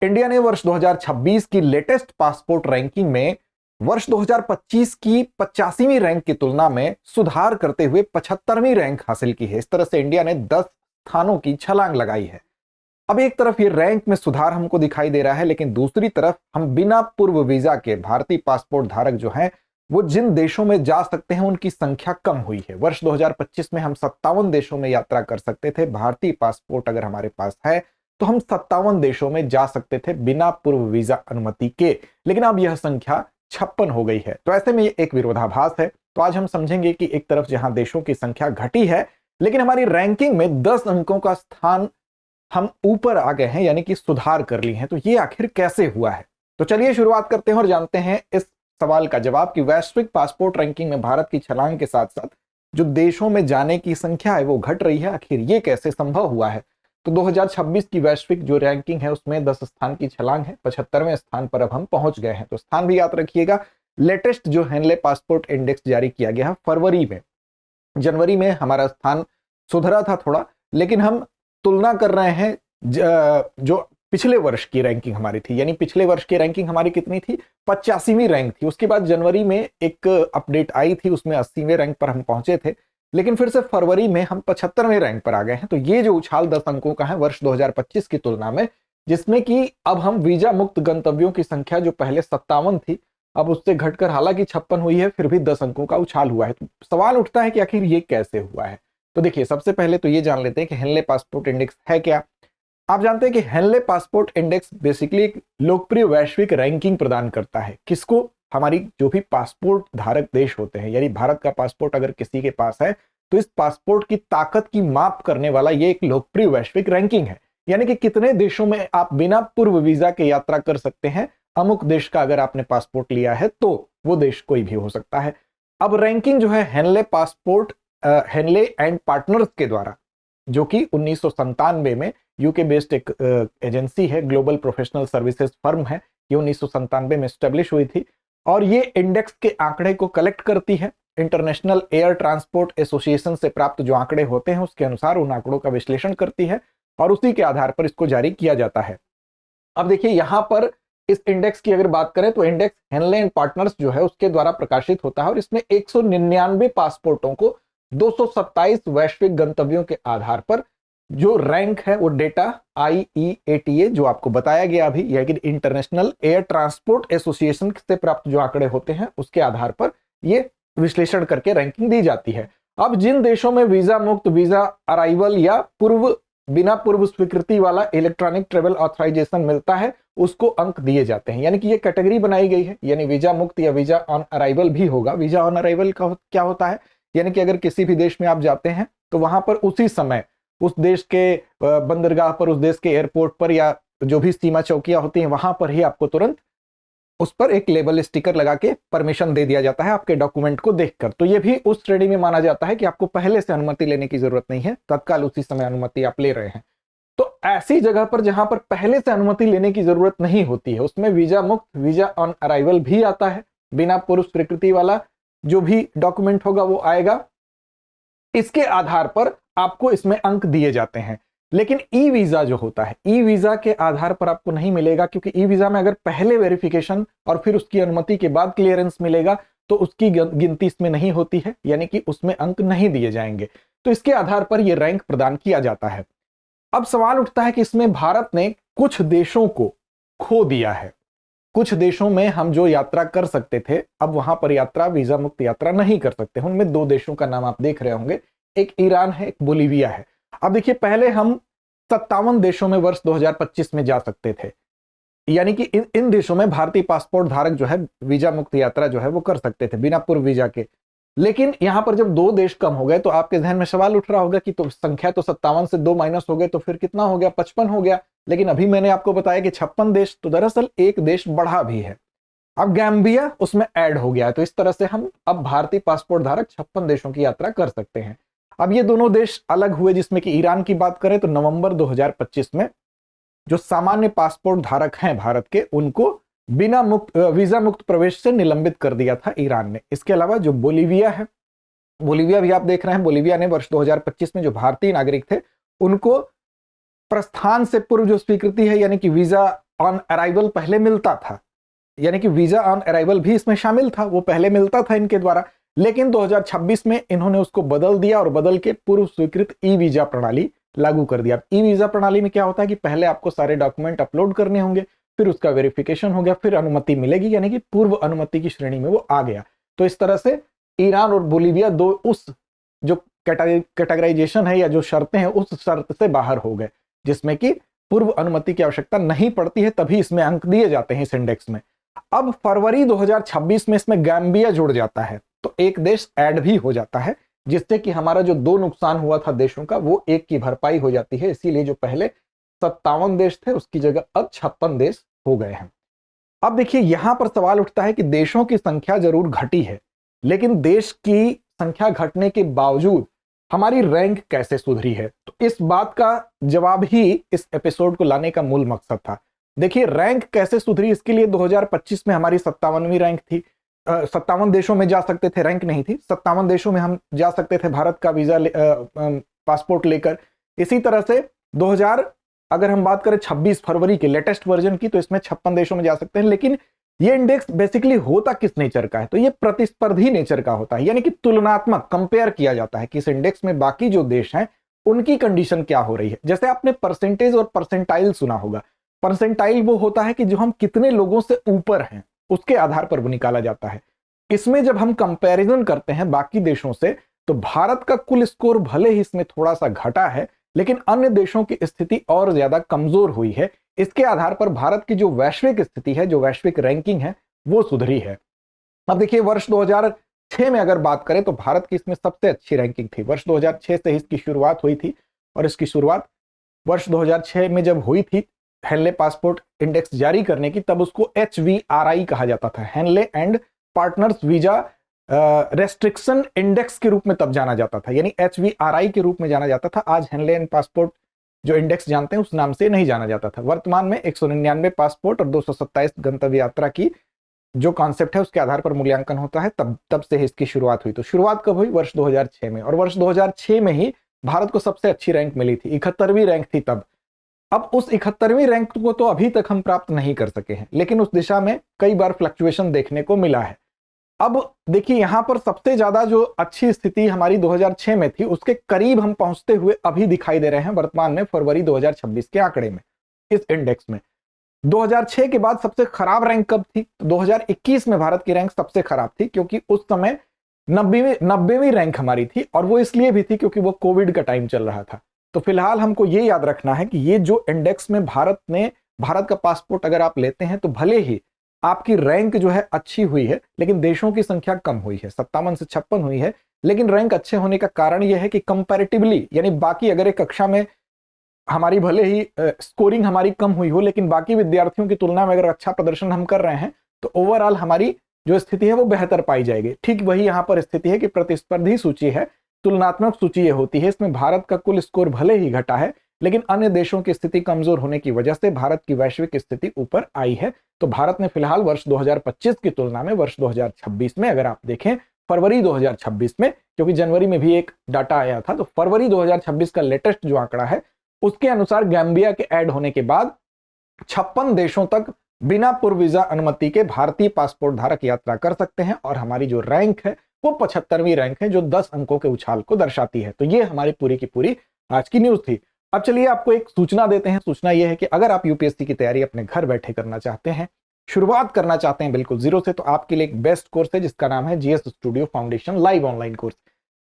India ने वर्ष 2026 की लेटेस्ट पासपोर्ट रैंकिंग में वर्ष 2025 की 85वीं रैंक की तुलना में सुधार करते हुए 75वीं रैंक हासिल की है। इस तरह से इंडिया ने 10 स्थानों की छलांग लगाई है। अब एक तरफ ये रैंक में सुधार हमको दिखाई दे रहा है, लेकिन दूसरी तरफ हम बिना पूर्व वीजा के भारतीय पासपोर्ट धारक जो हैं वो जिन देशों में जा सकते हैं उनकी संख्या कम हुई है। वर्ष 2025 में हम 57 देशों में यात्रा कर सकते थे। भारतीय पासपोर्ट अगर हमारे पास है तो हम 57 देशों में जा सकते थे बिना पूर्व वीजा अनुमति के, लेकिन अब यह संख्या 56 हो गई है। तो ऐसे में ये एक विरोधाभास है। तो आज हम समझेंगे कि एक तरफ जहां देशों की संख्या घटी है, लेकिन हमारी रैंकिंग में 10 अंकों का स्थान हम ऊपर आ गए हैं, यानी कि सुधार कर ली है। तो ये आखिर कैसे हुआ है? तो चलिए शुरुआत करते हैं और जानते हैं इस सवाल का जवाब कि वैश्विक पासपोर्ट रैंकिंग में भारत की छलांग के साथ साथ जो देशों में जाने की संख्या है वो घट रही है। आखिर ये कैसे संभव हुआ है? तो 2026 की वैश्विक जो रैंकिंग है उसमें 10 स्थान की छलांग है, 75वें स्थान पर अब हम पहुंच गए हैं। तो स्थान भी याद रखिएगा। लेटेस्ट जो हेनले पासपोर्ट इंडेक्स जारी किया गया है फरवरी में, जनवरी में हमारा स्थान सुधरा था थोड़ा, लेकिन हम तुलना कर रहे हैं जो पिछले वर्ष की रैंकिंग हमारी थी, यानी पिछले वर्ष की रैंकिंग हमारी कितनी थी? 85वीं रैंक थी। उसके बाद जनवरी में एक अपडेट आई थी, उसमें 80वें रैंक पर हम पहुंचे थे, लेकिन फिर से फरवरी में हम 75वें रैंक पर आ गए हैं। तो ये जो उछाल 10 अंकों का है वर्ष 2025 की तुलना में, जिसमें कि अब हम वीजा मुक्त गंतव्यों की संख्या जो पहले 57 थी अब उससे घटकर हालांकि 56 हुई है, फिर भी 10 अंकों का उछाल हुआ है। तो सवाल उठता है कि आखिर ये कैसे हुआ है? तो देखिए, सबसे पहले तो ये जान लेते हैं कि हेनले पासपोर्ट इंडेक्स है क्या। आप जानते हैं कि हेनले पासपोर्ट इंडेक्स बेसिकली एक लोकप्रिय वैश्विक रैंकिंग प्रदान करता है। किसको? हमारी जो भी पासपोर्ट धारक देश होते हैं, यानी भारत का पासपोर्ट अगर किसी के पास है तो इस पासपोर्ट की ताकत की माप करने वाला ये एक लोकप्रिय वैश्विक रैंकिंग है। यानी कि कितने देशों में आप बिना पूर्व वीजा के यात्रा कर सकते हैं। अमुक देश का अगर आपने पासपोर्ट लिया है तो वो देश कोई भी हो सकता है। अब रैंकिंग जो है Henley passport Henley and partners के द्वारा, जो कि 1997 में यूके बेस्ड एक एजेंसी है, ग्लोबल प्रोफेशनल सर्विसेज फर्म है, ये 1997 में स्टेब्लिश हुई थी और ये इंडेक्स के आंकड़े को कलेक्ट करती है। इंटरनेशनल एयर ट्रांसपोर्ट एसोसिएशन से प्राप्त जो आंकड़े होते हैं उसके अनुसार उन आंकड़ों का विश्लेषण करती है और उसी के आधार पर इसको जारी किया जाता है। अब देखिए, यहां पर इस इंडेक्स की अगर बात करें तो इंडेक्स हेनले एंड पार्टनर्स जो है उसके द्वारा प्रकाशित होता है और इसमें 199 पासपोर्टों को 227 वैश्विक गंतव्यों के आधार पर जो रैंक है वो डेटा IEATA जो आपको बताया गया अभी, या कि इंटरनेशनल एयर ट्रांसपोर्ट एसोसिएशन से प्राप्त जो आंकड़े होते हैं उसके आधार पर ये विश्लेषण करके रैंकिंग दी जाती है। अब जिन देशों में वीजा मुक्त, वीजा अराइवल या बिना पूर्व स्वीकृति वाला इलेक्ट्रॉनिक ट्रेवल ऑथराइजेशन मिलता है उसको अंक दिए जाते हैं। यानी कि ये कैटेगरी बनाई गई है, यानी वीजा मुक्त या वीजा ऑन अराइवल भी होगा। वीजा ऑन अराइवल का क्या होता है? यानी कि अगर किसी भी देश में आप जाते हैं तो वहां पर उसी समय उस देश के बंदरगाह पर, उस देश के एयरपोर्ट पर या जो भी सीमा चौकियां होती हैं वहां पर ही आपको तुरंत उस पर एक लेबल स्टिकर लगा के परमिशन दे दिया जाता है आपके डॉक्यूमेंट को देखकर। तो ये भी उस श्रेणी में माना जाता है कि आपको पहले से अनुमति लेने की जरूरत नहीं है, तत्काल उसी समय अनुमति आप ले रहे हैं। तो ऐसी जगह पर जहां पर पहले से अनुमति लेने की जरूरत नहीं होती है उसमें वीजा मुक्त, वीजा ऑन अराइवल भी आता है। बिना पूर्व स्वीकृति वाला जो भी डॉक्यूमेंट होगा वो आएगा। इसके आधार पर आपको इसमें अंक दिए जाते हैं। लेकिन ई वीजा जो होता है, ई वीजा के आधार पर आपको नहीं मिलेगा, क्योंकि ई वीजा में अगर पहले वेरिफिकेशन और फिर उसकी अनुमति के बाद क्लियरेंस मिलेगा तो उसकी गिनती इसमें नहीं होती है, यानी कि उसमें अंक नहीं दिए जाएंगे। तो इसके आधार पर यह रैंक प्रदान किया जाता है। अब सवाल उठता है कि इसमें भारत ने कुछ देशों को खो दिया है। कुछ देशों में हम जो यात्रा कर सकते थे अब वहां पर यात्रा, वीजा मुक्त यात्रा नहीं कर सकते। उनमें 2 देशों का नाम आप देख रहे होंगे, एक ईरान है, एक बोलीविया है। अब देखिए, पहले हम 57 देशों में वर्ष 2025 में जा सकते थे, यानी कि इन देशों में भारतीय पासपोर्ट धारक जो है वीजा मुक्त यात्रा जो है वो कर सकते थे बिना पूर्व वीजा के। लेकिन यहां पर जब 2 देश कम हो गए तो आपके जहन में सवाल उठ रहा होगा कि तो संख्या तो 57 से 2 माइनस हो गए तो फिर कितना हो गया? 55 हो गया। लेकिन अभी मैंने आपको बताया कि 56 देश, तो दरअसल एक देश बढ़ा भी है। अब गैम्बिया उसमें ऐड हो गया है। तो इस तरह से हम अब भारतीय पासपोर्ट धारक 56 देशों की यात्रा कर सकते हैं। अब ये दोनों देश अलग हुए, जिसमें कि ईरान की बात करें तो नवंबर 2025 में जो सामान्य पासपोर्ट धारक हैं भारत के, उनको बिना वीजा मुक्त प्रवेश से निलंबित कर दिया था ईरान ने। इसके अलावा जो बोलीविया है, बोलीविया भी आप देख रहे हैं, बोलीविया ने वर्ष 2025 में जो भारतीय नागरिक थे उनको प्रस्थान से पूर्व जो स्वीकृति है, यानी कि वीजा ऑन अराइवल पहले मिलता था, यानी कि वीजा ऑन अराइवल भी इसमें शामिल था, वो पहले मिलता था इनके द्वारा, लेकिन 2026 में इन्होंने उसको बदल दिया और बदल के पूर्व स्वीकृत ई वीजा प्रणाली लागू कर दिया। ई वीजा प्रणाली में क्या होता है कि पहले आपको सारे डॉक्यूमेंट अपलोड करने होंगे, फिर उसका वेरिफिकेशन हो गया, फिर अनुमति मिलेगी, यानी कि पूर्व अनुमति की श्रेणी में वो आ गया। तो इस तरह से ईरान और बोलीविया दो उस जो कैटेगराइजेशन है या जो शर्तें हैं उस शर्त से बाहर हो गए, जिसमें कि पूर्व अनुमति की आवश्यकता नहीं पड़ती है, तभी इसमें अंक दिए जाते हैं इस इंडेक्स में। अब फरवरी 2026 में इसमें गैम्बिया जुड़ जाता है, तो एक देश ऐड भी हो जाता है, जिससे कि हमारा जो 2 नुकसान हुआ था देशों का वो एक की भरपाई हो जाती है। इसीलिए जो पहले 57 देश थे उसकी जगह अब 56 देश हो गए हैं। अब देखिए यहां पर सवाल उठता है कि देशों की संख्या जरूर घटी है, लेकिन देश की संख्या घटने के बावजूद हमारी रैंक कैसे सुधरी है, तो इस बात का जवाब ही इस एपिसोड को लाने का मूल मकसद था। देखिए रैंक कैसे सुधरी, इसके लिए 2025 में हमारी 57वीं रैंक थी। 57 देशों में जा सकते थे, रैंक नहीं थी, 57 देशों में हम जा सकते थे भारत का वीजा पासपोर्ट लेकर। इसी तरह से 2000 अगर हम बात करें 26 फरवरी के लेटेस्ट वर्जन की, तो इसमें 56 देशों में जा सकते हैं। लेकिन ये इंडेक्स बेसिकली होता किस नेचर का है, तो ये प्रतिस्पर्धी नेचर का होता है, यानी कि तुलनात्मक, कंपेयर किया जाता है कि इस इंडेक्स में बाकी जो देश हैं उनकी कंडीशन क्या हो रही है। जैसे आपने परसेंटेज और परसेंटाइल सुना होगा। परसेंटाइल वो होता है कि जो हम कितने लोगों से ऊपर हैं उसके आधार पर वो निकाला जाता है। इसमें जब हम कंपैरिजन करते हैं बाकी देशों से, तो भारत का कुल स्कोर भले ही इसमें थोड़ा सा घटा है, लेकिन अन्य देशों की स्थिति और ज्यादा कमजोर हुई है। इसके आधार पर भारत की जो वैश्विक स्थिति है, जो वैश्विक रैंकिंग है, वो सुधरी है। अब देखिए वर्ष 2006 में अगर बात करें तो भारत की इसमें सबसे अच्छी रैंकिंग थी। वर्ष 2006 से इसकी शुरुआत हुई थी, और इसकी शुरुआत वर्ष 2006 में जब हुई थी हेनले पासपोर्ट इंडेक्स जारी करने की, तब उसको HVRI कहा जाता था, Henley and partners visa restriction index के रूप में तब जाना जाता था, यानी HVRI के रूप में जाना जाता था। आज हेनले एंड पासपोर्ट जो इंडेक्स जानते हैं उस नाम से नहीं जाना जाता था। वर्तमान में 199 पासपोर्ट और 227 गंतव्य यात्रा की जो कॉन्सेप्ट है उसके आधार पर मूल्यांकन होता है। तब से इसकी शुरुआत हुई। तो शुरुआत कब हुई? वर्ष 2006 में, और वर्ष 2006 में ही भारत को सबसे अच्छी रैंक मिली थी, 71वीं रैंक थी तब। अब उस 71वीं रैंक को तो अभी तक हम प्राप्त नहीं कर सके हैं, लेकिन उस दिशा में कई बार फ्लक्चुएशन देखने को मिला है। अब देखिए यहां पर सबसे ज्यादा जो अच्छी स्थिति हमारी 2006 में थी उसके करीब हम पहुंचते हुए अभी दिखाई दे रहे हैं वर्तमान में फरवरी 2026 के आंकड़े में, इस इंडेक्स में। 2006 के बाद सबसे खराब रैंक कब थी? तो 2021 में भारत की रैंक सबसे खराब थी, क्योंकि उस समय 90वीं रैंक हमारी थी, और वो इसलिए भी थी क्योंकि वो कोविड का टाइम चल रहा था। तो फिलहाल हमको ये याद रखना है कि ये जो इंडेक्स में भारत का पासपोर्ट अगर आप लेते हैं तो भले ही आपकी रैंक जो है अच्छी हुई है, लेकिन देशों की संख्या कम हुई है, 57 से 56 हुई है। लेकिन रैंक अच्छे होने का कारण यह है कि कंपैरेटिवली, यानी बाकी अगर एक कक्षा में हमारी भले ही स्कोरिंग हमारी कम हुई हो, लेकिन बाकी विद्यार्थियों की तुलना में अगर अच्छा प्रदर्शन हम कर रहे हैं तो ओवरऑल हमारी जो स्थिति है वो बेहतर पाई जाएगी। ठीक वही यहाँ पर स्थिति है कि प्रतिस्पर्धी सूची है, तुलनात्मक सूची ये होती है। इसमें भारत का कुल स्कोर भले ही घटा है, लेकिन अन्य देशों की स्थिति कमजोर होने की वजह से भारत की वैश्विक स्थिति ऊपर आई है। तो भारत ने फिलहाल वर्ष 2025 की तुलना में वर्ष 2026 में अगर आप देखें फरवरी 2026 में, क्योंकि जनवरी में भी एक डाटा आया था, तो फरवरी 2026 का लेटेस्ट जो आंकड़ा है उसके अनुसार गैम्बिया के ऐड होने के बाद 56 देशों तक बिना पूर्व वीजा अनुमति के भारतीय पासपोर्ट धारक यात्रा कर सकते हैं, और हमारी जो रैंक है वो 75वीं रैंक है, जो 10 अंकों के उछाल को दर्शाती है। तो ये हमारी पूरी की पूरी आज की न्यूज थी। अब चलिए आपको एक सूचना देते हैं। सूचना यह है कि अगर आप यूपीएससी की तैयारी अपने घर बैठे करना चाहते हैं, शुरुआत करना चाहते हैं बिल्कुल जीरो से, तो आपके लिए एक बेस्ट कोर्स है जिसका नाम है GS studio foundation live online course.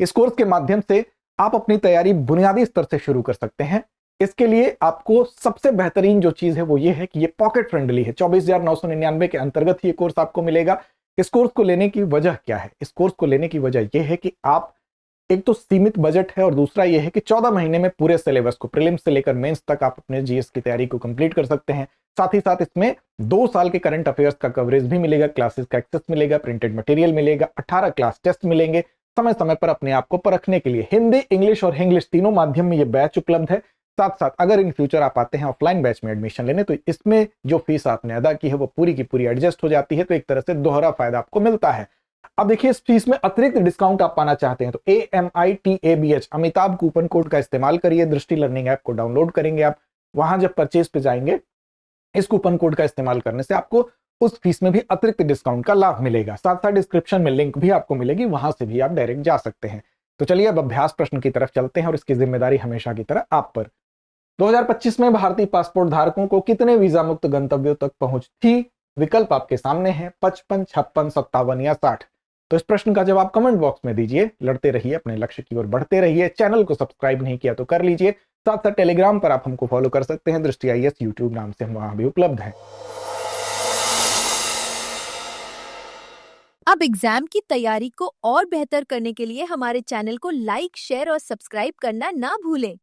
इस कोर्स के माध्यम से आप अपनी तैयारी बुनियादी स्तर से शुरू कर सकते हैं। इसके लिए आपको सबसे बेहतरीन जो चीज है वो ये है कि ये पॉकेट फ्रेंडली है। 24,999 के अंतर्गत ये कोर्स आपको मिलेगा। इस कोर्स को लेने की वजह क्या है? इस कोर्स को लेने की वजह यह है कि आप, एक तो सीमित बजट है, और दूसरा यह है कि 14 महीने में पूरे सिलेबस को प्रीलिम्स से लेकर मेंस तक आप अपने जीएस की तैयारी को कंप्लीट कर सकते हैं। साथ ही साथ इसमें 2 साल के करंट अफेयर्स का कवरेज भी मिलेगा, क्लासेस का एक्सेस मिलेगा, प्रिंटेड मटेरियल मिलेगा, 18 क्लास टेस्ट मिलेंगे समय समय पर अपने आप को परखने के लिए। हिंदी, इंग्लिश और इंग्लिश तीनों माध्यम में ये बैच उपलब्ध है। साथ साथ अगर इन फ्यूचर आप आते हैं ऑफलाइन बैच में एडमिशन लेने, तो इसमें जो फीस आपने अदा की है वो पूरी की पूरी एडजस्ट हो जाती है, तो एक तरह से दोहरा फायदा आपको मिलता है। अब देखिए इस फीस में अतिरिक्त डिस्काउंट आप पाना चाहते हैं तो AMITABH अमिताभ कूपन कोड का इस्तेमाल करिए। दृष्टि लर्निंग ऐप को डाउनलोड करेंगे आप, वहां जब परचेज पे जाएंगे इस कूपन कोड का इस्तेमाल करने से आपको उस फीस में भी अतिरिक्त डिस्काउंट का लाभ मिलेगा। साथ साथ डिस्क्रिप्शन में लिंक भी आपको मिलेगी, वहां से भी आप डायरेक्ट जा सकते हैं। तो चलिए अब अभ्यास प्रश्न की तरफ चलते हैं और इसकी जिम्मेदारी हमेशा की तरह आप पर। 2025 में भारतीय पासपोर्ट धारकों को कितने वीजा मुक्त गंतव्यों तक पहुंच थी? विकल्प आपके सामने हैं, 55, 56, 57 या 60। तो इस प्रश्न का जवाब कमेंट बॉक्स में दीजिए। लड़ते रहिए, अपने लक्ष्य की ओर बढ़ते रहिए। चैनल को सब्सक्राइब नहीं किया तो कर लीजिए। साथ साथ टेलीग्राम पर आप हमको फॉलो कर सकते हैं, दृष्टि IAS यूट्यूब नाम से हम वहां भी उपलब्ध हैं। अब एग्जाम की तैयारी को और बेहतर करने के लिए हमारे चैनल को लाइक, शेयर और सब्सक्राइब करना ना भूलें।